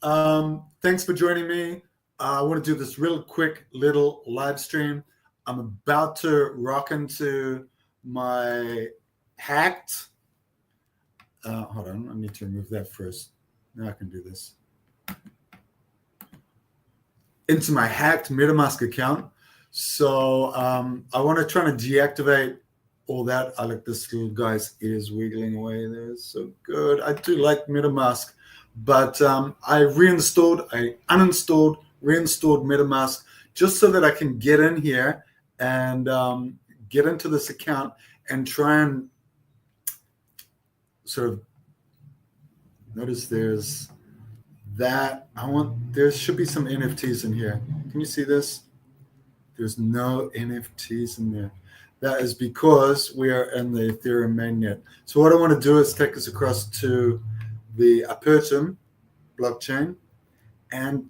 Thanks for joining me. I want to do this real quick little live stream. I'm about to rock into my hacked. Hold on, I need to remove that first. Now I can do this. Into my hacked MetaMask account. So I want to try to deactivate all that. I like this little guy's ears wiggling away there. So good. I do like MetaMask, but I uninstalled, reinstalled MetaMask just so that I can get in here and get into this account and try and sort of notice there's that. There should be some NFTs in here. Can you see this? There's no NFTs in there. That is because we are in the Ethereum mainnet. So what I want to do is take us across to the Apertum blockchain. And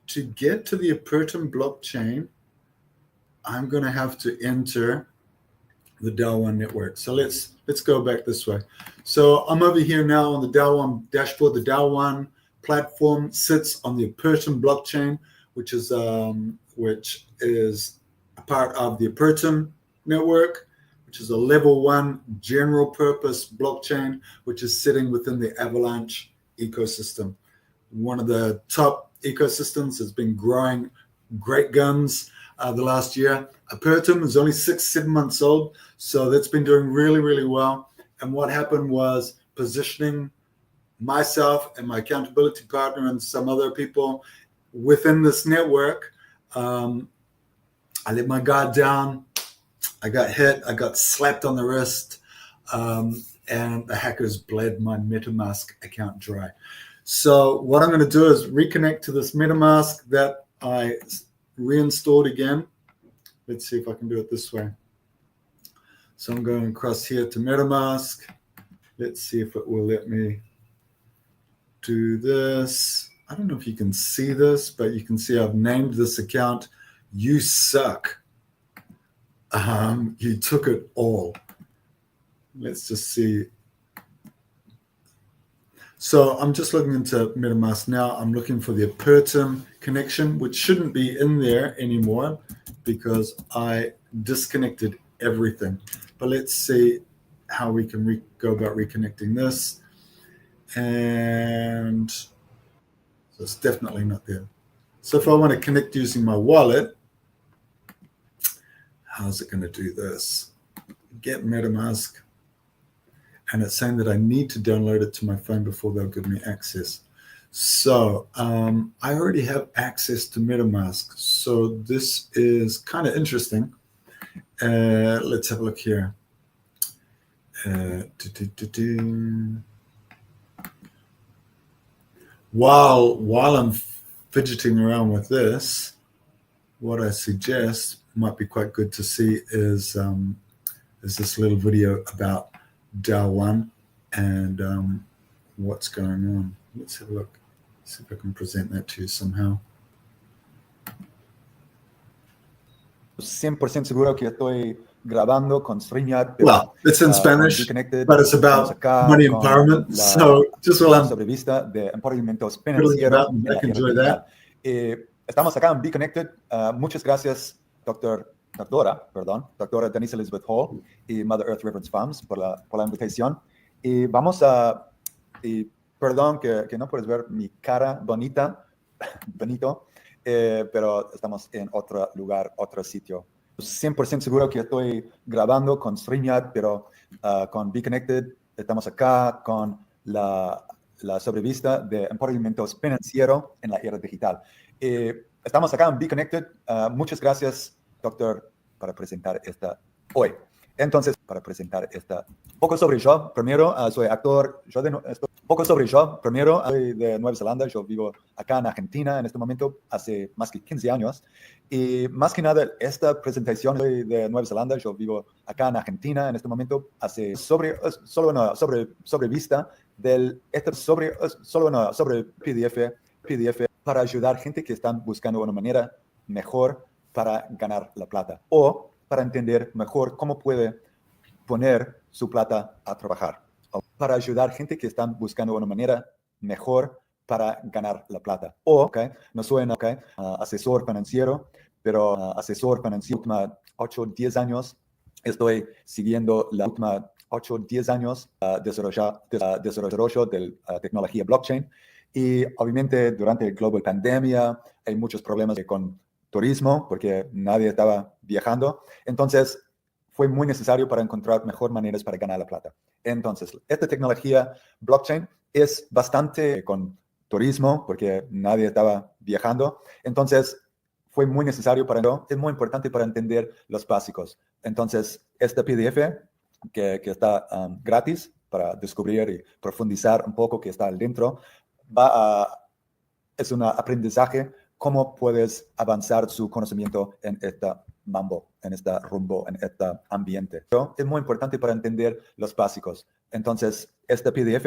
to get to the Apertum blockchain, I'm going to have to enter the DAO1 network. So let's go back this way. So I'm over here now on the DAO1 dashboard. The DAO1 platform sits on the Apertum blockchain, which is a part of the Apertum network, which is a level 1 general purpose blockchain, which is sitting within the Avalanche ecosystem. One of the top ecosystems has been growing great guns the last year. Apertum is only 6-7 months old, so that's been doing really, really well. And what happened was positioning myself and my accountability partner and some other people within this network. I let my guard down. I got hit. I got slapped on the wrist, and the hackers bled my MetaMask account dry. So what I'm going to do is reconnect to this MetaMask that I reinstalled again. Let's see if I can do it this way. So I'm going across here to MetaMask. Let's see if it will let me do this. I don't know if you can see this, but you can see I've named this account You Suck. You took it all. Let's just see. So I'm just looking into MetaMask now. I'm looking for the Apertum connection, which shouldn't be in there anymore because I disconnected everything. But let's see how we can go about reconnecting this. And so it's definitely not there. So if I want to connect using my wallet, how's it going to do this? Get MetaMask. And it's saying that I need to download it to my phone before they'll give me access. So I already have access to MetaMask. So this is kind of interesting. Let's have a look here. While I'm fidgeting around with this, what I suggest might be quite good to see is this little video about DAO1 and what's going on. Let's have a look. See if I can present that to you somehow. 100% seguro que estoy grabando con StreamYard. Well, it's in Spanish, but it's about money empowerment. So just while I'm sobrevista de empoderamientos financieros, I can enjoy that. Estamos acá en Be Connected. Muchas gracias, doctora Denise Elizabeth Hall y Mother Earth Reverence Farms por la invitación. Y vamos a, perdón que no puedes ver mi cara bonito, pero estamos en otro lugar, otro sitio. 100% seguro que estoy grabando con StreamYard, pero con Be Connected estamos acá con la sobrevista de empoderamientos financiero en la era digital. Estamos acá en Be Connected. Muchas gracias, doctor, para presentar esta hoy. Entonces, para presentar esta, poco sobre yo. Primero, soy actor. Poco sobre yo. Primero, soy de Nueva Zelanda. Yo vivo acá en Argentina en este momento hace más que 15 años. Y más que nada, esta presentación soy de Nueva Zelanda. Yo vivo acá en Argentina en este momento hace solo una sobrevista del solo una sobre PDF para ayudar gente que están buscando una manera mejor para ganar la plata o para entender mejor cómo puede poner su plata a trabajar. O para ayudar gente que están buscando una manera mejor para ganar la plata. O, no soy un asesor financiero, pero asesor financiero últimos 8 o 10 años. Estoy siguiendo la última 8 o 10 años desarrollo de tecnología blockchain. Y obviamente durante el global pandemia hay muchos problemas con turismo porque nadie estaba viajando. Entonces fue muy necesario para encontrar mejores maneras para ganar la plata. Entonces, esta tecnología blockchain es bastante con turismo porque nadie estaba viajando. Entonces fue muy necesario es muy importante para entender los básicos. Entonces, este PDF que está gratis para descubrir y profundizar un poco que está dentro, es un aprendizaje cómo puedes avanzar su conocimiento en este mambo, en este rumbo, en este ambiente. Pero es muy importante para entender los básicos. Entonces, este PDF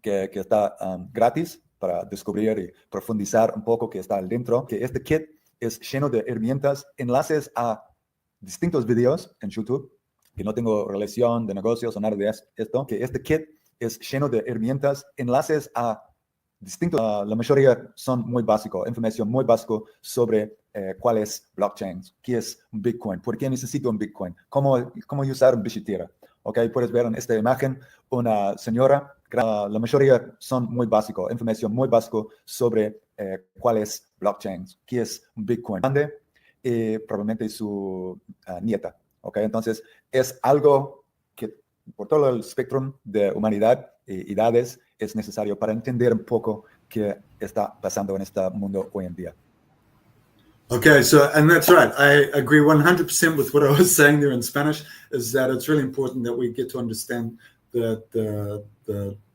que está gratis para descubrir y profundizar un poco que está dentro, que este kit es lleno de herramientas, enlaces a distintos videos en YouTube, que no tengo relación de negocios o nada de esto, que este kit es lleno de herramientas, enlaces a distintos, la mayoría son muy básicos, información muy básica sobre cuál es blockchain, qué es un Bitcoin, por qué necesito un Bitcoin, cómo usar un billetera. Puedes ver en esta imagen una señora, la mayoría son muy básicos, información muy básica sobre cuál es blockchain, qué es un Bitcoin, grande y probablemente su nieta. Entonces es algo que por todo el espectro de humanidad y edades es necesario para entender un poco qué está pasando en este mundo hoy en día. Okay, so, and that's right. I agree 100% with what I was saying there in Spanish, is that it's really important that we get to understand the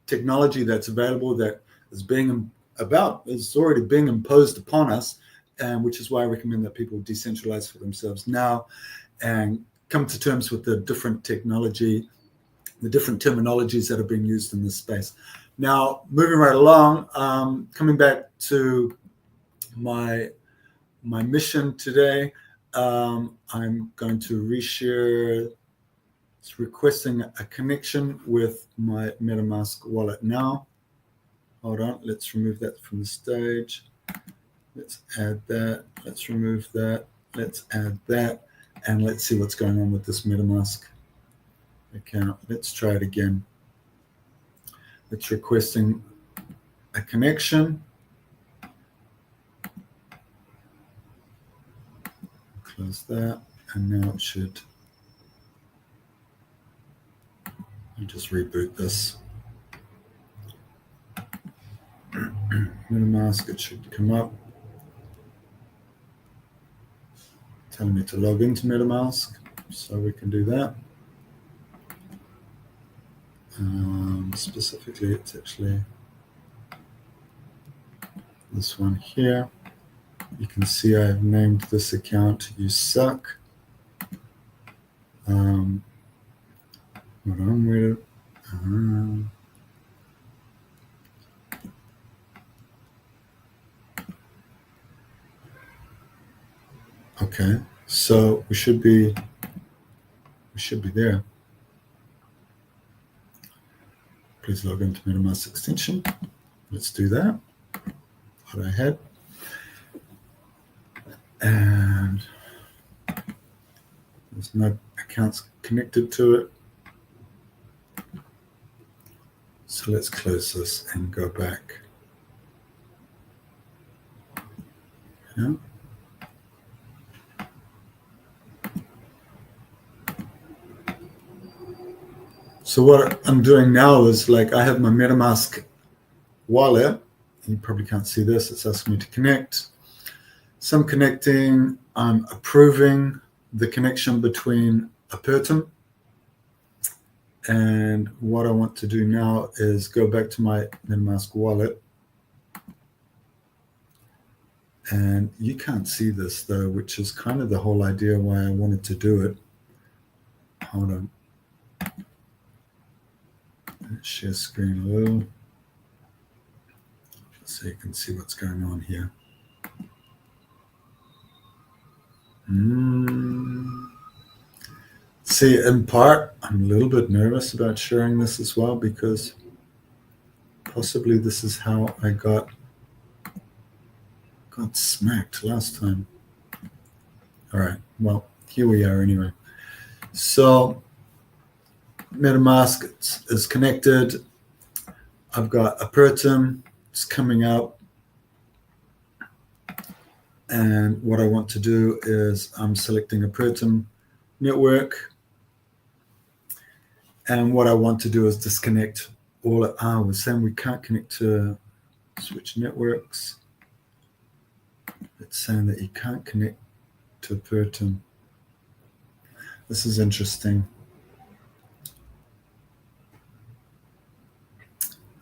technology that's available, that is is already being imposed upon us, and which is why I recommend that people decentralize for themselves now and come to terms with the different technology, the different terminologies that are being used in this space. Now, moving right along, coming back to my mission today, I'm going to reshare. It's requesting a connection with my MetaMask wallet now. Hold on, let's remove that from the stage. Let's add that. Let's remove that. Let's add that. And let's see what's going on with this MetaMask account. Let's try it again. It's requesting a connection. Close that, and now it should. I'll just reboot this. MetaMask, it should come up. Telling me to log into MetaMask, so we can do that. Specifically, it's actually this one here. You can see I've named this account You Suck. Hold on, wait. Okay, so we should be there. Please log into MetaMask extension. Let's do that. What I had. And there's no accounts connected to it. So let's close this and go back. Yeah. So what I'm doing now is, like, I have my MetaMask wallet. You probably can't see this. It's asking me to connect. So I'm connecting. I'm approving the connection between Apertum. And what I want to do now is go back to my MetaMask wallet. And you can't see this, though, which is kind of the whole idea why I wanted to do it. Hold on. Let's share screen a little so you can see what's going on here. See, in part, I'm a little bit nervous about sharing this as well, because Possibly this is how I got smacked last time. All right, well, here we are anyway. So MetaMask is connected. I've got Apertum, it's coming up. And what I want to do is I'm selecting Apertum network. And what I want to do is disconnect all of, we're saying we can't connect to switch networks. It's saying that you can't connect to Apertum. This is interesting.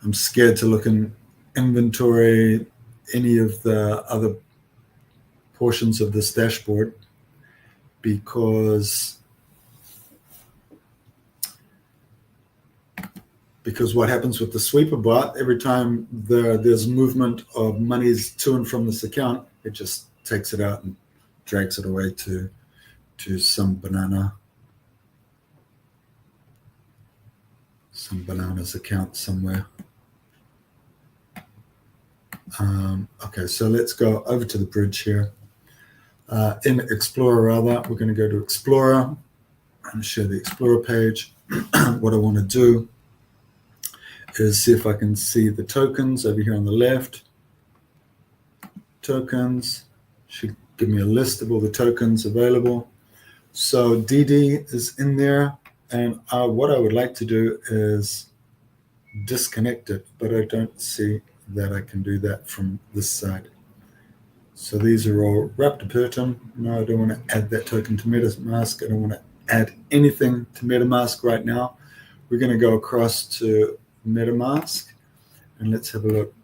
I'm scared to look in inventory, any of the other portions of this dashboard, because what happens with the sweeper bot, every time there's movement of monies to and from this account, it just takes it out and drags it away to some bananas account somewhere. Okay, so let's go over to the bridge here. In Explorer, rather, we're going to go to Explorer and share the Explorer page. What I want to do is see if I can see the tokens over here on the left. Tokens should give me a list of all the tokens available. So DD is in there, and what I would like to do is disconnect it, but I don't see that I can do that from this side. So these are all wrapped Apertum. No, I don't want to add that token to MetaMask. I don't want to add anything to MetaMask right now. We're going to go across to MetaMask and let's have a look.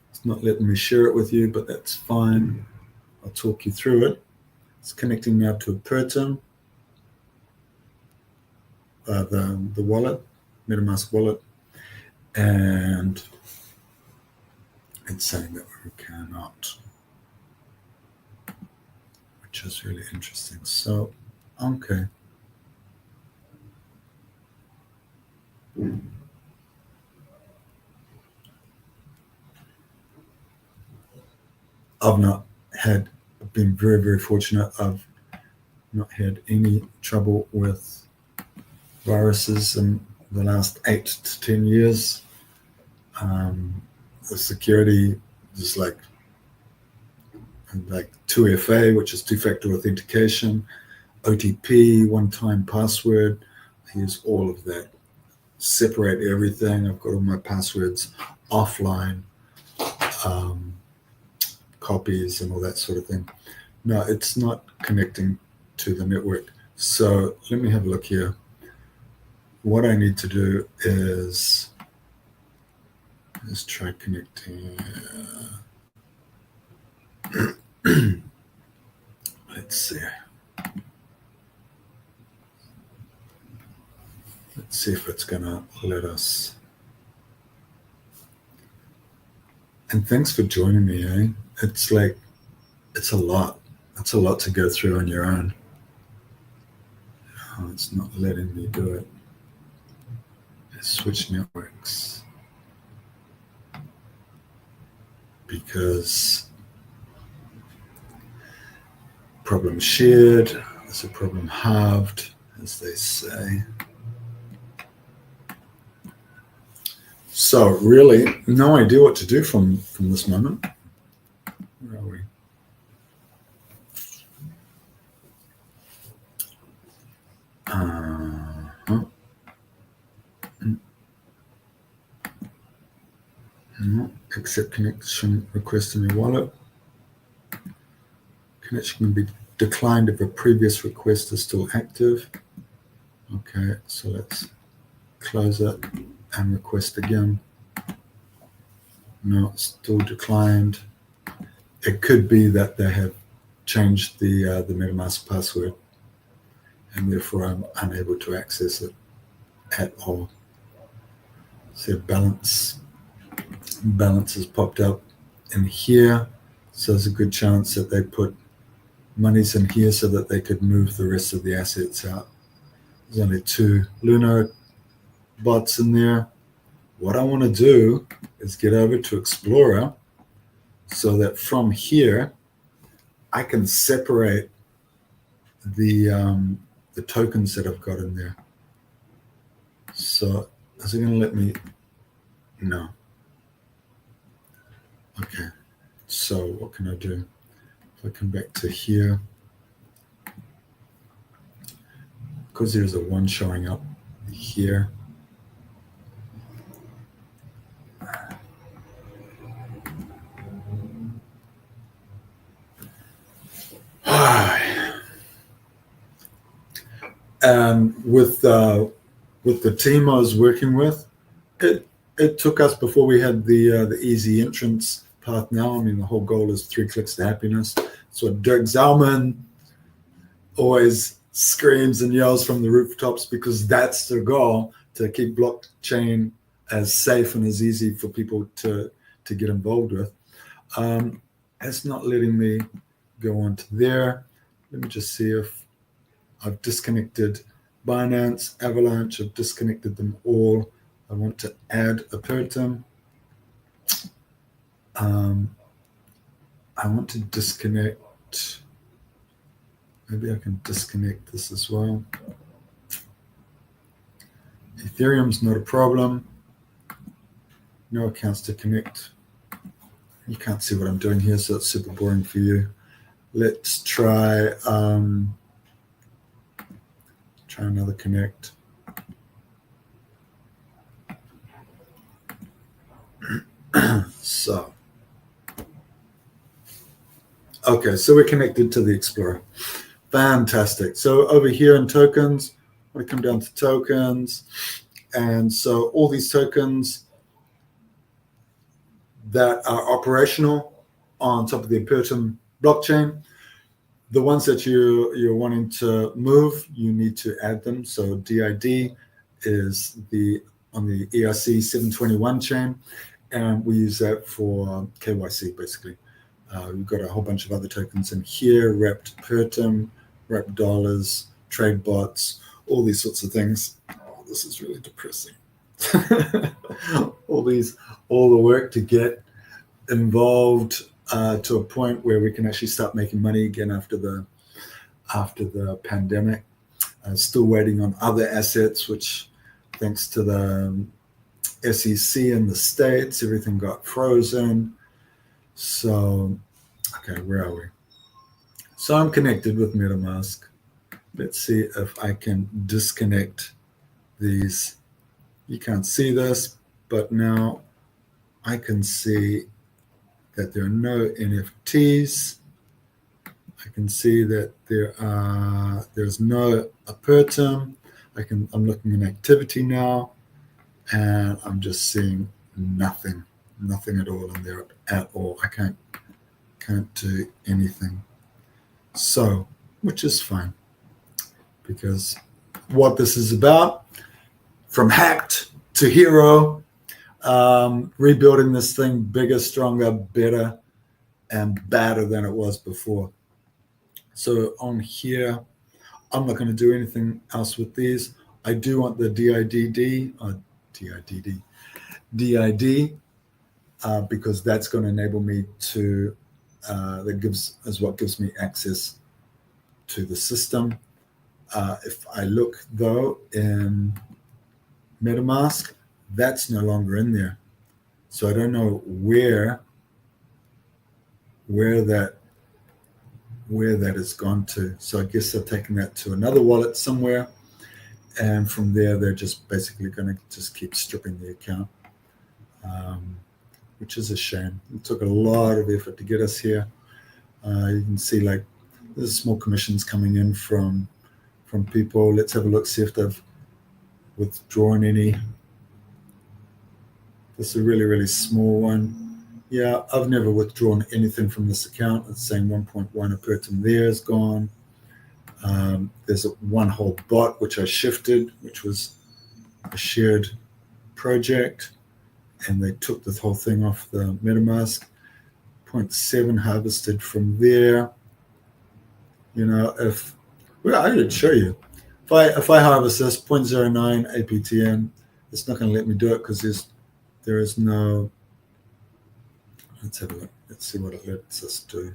It's not letting me share it with you, but that's fine. I'll talk you through it. It's connecting now to Apertum, the wallet, MetaMask wallet, and it's saying that we cannot, which is really interesting. So, okay. I've been very, very fortunate. I've not had any trouble with viruses in the last 8 to 10 years. The security is like 2FA, which is two-factor authentication, OTP, one-time password. I use all of that. Separate everything. I've got all my passwords offline, copies and all that sort of thing. No, it's not connecting to the network. So let me have a look here. What I need to do is let's try connecting. Let's see. Let's see if it's gonna let us. And thanks for joining me, eh? It's a lot. It's a lot to go through on your own. Oh, it's not letting me do it. Let's switch networks. Because problem shared is a problem halved, as they say. So really, no idea what to do from this moment. Where are we? No, accept connection request in your wallet. Connection can be declined if a previous request is still active. Okay, so let's close it and request again. No, it's still declined. It could be that they have changed the MetaMask password, and therefore I'm unable to access it at all. So balance has popped up in here, so there's a good chance that they put monies in here so that they could move the rest of the assets out. There's only 2 Lunar bots in there, what I want to do is get over to Explorer so that from here, I can separate the tokens that I've got in there. So is it going to let me? No. Okay. So what can I do? If I come back to here, because there's a 1 showing up here. And with the team I was working with, it took us, before we had the easy entrance path now. I mean, the whole goal is 3 clicks to happiness. So Dirk Zalman always screams and yells from the rooftops, because that's the goal, to keep blockchain as safe and as easy for people to get involved with. It's not letting me go on to there. Let me just see if I've disconnected Binance, Avalanche. I've disconnected them all. I want to add Apertum. I want to disconnect. Maybe I can disconnect this as well. Ethereum's not a problem. No accounts to connect. You can't see what I'm doing here, so it's super boring for you. Let's try another connect. So, okay, so we're connected to the Explorer. Fantastic. So over here in tokens, I'm going to come down to tokens. And so all these tokens that are operational on top of the Apertum blockchain, the ones that you're wanting to move, you need to add them. So DID is on the ERC 721 chain, and we use that for KYC basically. We've got a whole bunch of other tokens in here: wrapped Apertum, wrapped dollars, trade bots, all these sorts of things. Oh, this is really depressing. all the work to get involved to a point where we can actually start making money again after the pandemic. Still waiting on other assets, which, thanks to the SEC in the States, everything got frozen. So, okay, where are we? So I'm connected with MetaMask. Let's see if I can disconnect these. You can't see this, but now I can see that there are no NFTs. I can see that there's no Apertum. I'm looking in activity now, and I'm just seeing nothing at all in there at all. I can't do anything. So, which is fine, because what this is about, from hacked to hero, rebuilding this thing bigger, stronger, better, and badder than it was before. So on here, I'm not going to do anything else with these. I do want the DID, because that's going to enable me to, is what gives me access to the system. If I look though in MetaMask, that's no longer in there. So I don't know where that has gone to. So I guess they're taking that to another wallet somewhere, and from there they're just basically going to just keep stripping the account, which is a shame. It took a lot of effort to get us here. You can see like there's small commissions coming in from people. Let's have a look, see if they've withdrawn any. This is a really, really small one. Yeah, I've never withdrawn anything from this account. It's saying 1.1 Apertum there is gone. There's one whole bot which I shifted, which was a shared project, and they took the whole thing off the MetaMask. 0.7 harvested from there. You know, I could show you. If I harvest this 0.09 APTN, it's not going to let me do it because there's there is no, let's have a look. Let's see what it lets us do.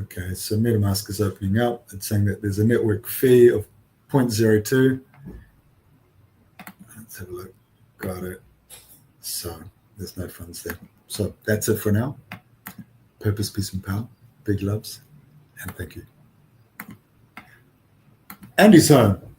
Okay, so MetaMask is opening up. It's saying that there's a network fee of 0.02. Let's have a look. Got it. So there's no funds there. So that's it for now. Purpose, peace, and power. Big loves, and thank you. Andy's home.